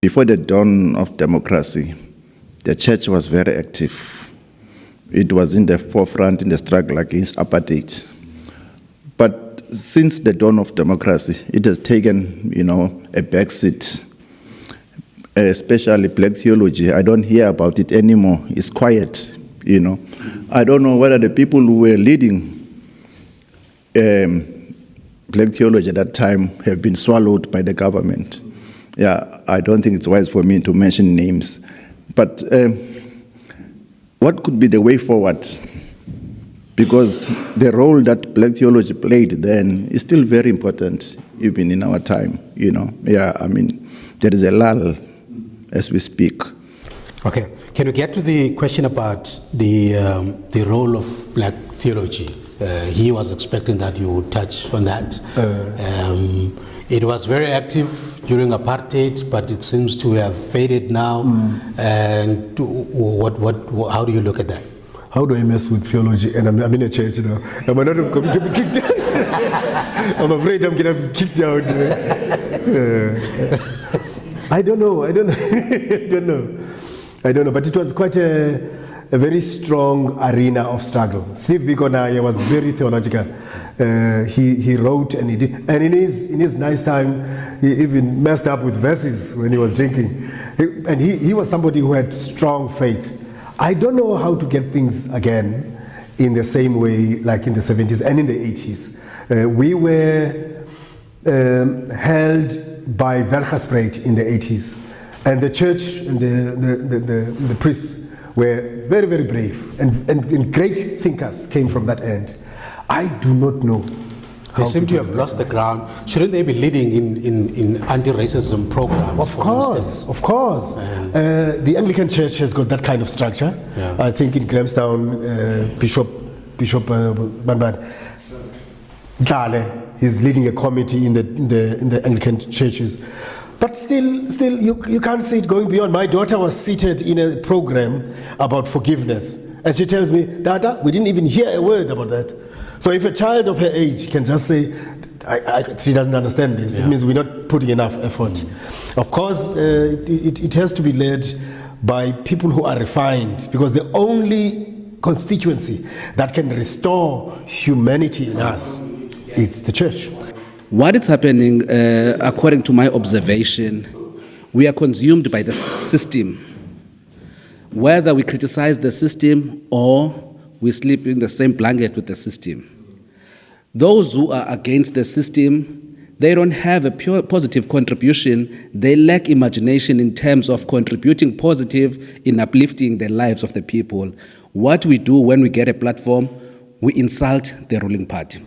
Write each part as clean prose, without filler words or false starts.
Before the dawn of democracy, the church was very active. It was in the forefront in the struggle against apartheid. But since the dawn of democracy, it has taken, a backseat, especially black theology. I don't hear about it anymore. It's quiet, I don't know whether the people who were leading black theology at that time have been swallowed by the government. Yeah, I don't think it's wise for me to mention names. But what could be the way forward? Because the role that black theology played then is still very important, even in our time, Yeah, there is a lull as we speak. Okay, can we get to the question about the role of black theology? He was expecting that you would touch on that. It was very active during apartheid, but it seems to have faded now. And how do you look at that? How do I mess with theology? And I'm in a church now. Am I not going to be kicked out? I'm afraid I'm going to be kicked out. I don't know. But it was quite a very strong arena of struggle. Steve Biko was very theological. He wrote and he did. And in his nice time, he even messed up with verses when he was drinking. He was somebody who had strong faith. I don't know how to get things again in the same way like in the 70s and in the 80s. We were held by Welgerspreid in the 80s. And the church and the priests were very, very brave. And great thinkers came from that end. I do not know. They seem to have lost the ground. Shouldn't they be leading in anti-racism programs? Of course. The Anglican Church has got that kind of structure. Yeah. I think in Grahamstown, Bishop Banbad Dlale, he's leading a committee in the Anglican churches. But still, you can't see it going beyond. My daughter was seated in a program about forgiveness, and she tells me, "Dada, we didn't even hear a word about that." So if a child of her age can just say, she doesn't understand this, It means we're not putting enough effort. Of course, it has to be led by people who are refined, because the only constituency that can restore humanity in us is the church. What is happening, according to my observation, we are consumed by the system. Whether we criticize the system or we sleep in the same blanket with the system. Those who are against the system, they don't have a pure positive contribution. They lack imagination in terms of contributing positive in uplifting the lives of the people. What we do when we get a platform, we insult the ruling party.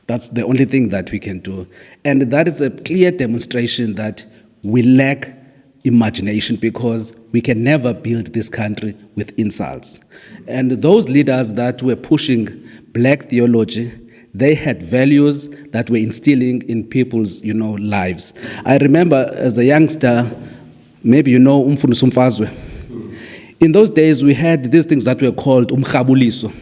That's the only thing that we can do. And that is a clear demonstration that we lack imagination, because we can never build this country with insults. And those leaders that were pushing black theology, they had values that were instilling in people's, lives. I remember as a youngster, maybe Umfundisi Mfazwe. In those days, we had these things that were called umkhabuliso.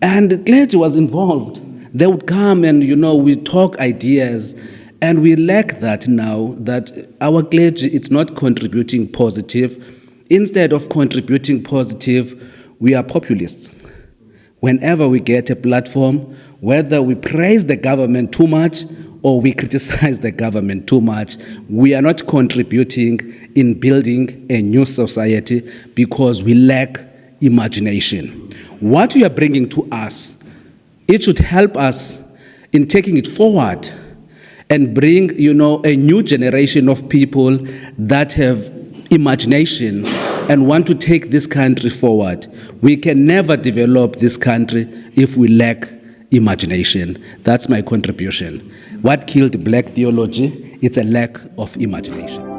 And the clergy was involved. They would come and, we talk ideas. And we lack that now, that our clergy, it's not contributing positive. Instead of contributing positive, we are populists. Whenever we get a platform, whether we praise the government too much or we criticize the government too much, we are not contributing in building a new society because we lack imagination. What we are bringing to us, it should help us in taking it forward and bring, a new generation of people that have imagination and want to take this country forward. We can never develop this country if we lack imagination. That's my contribution. What killed black theology? It's a lack of imagination.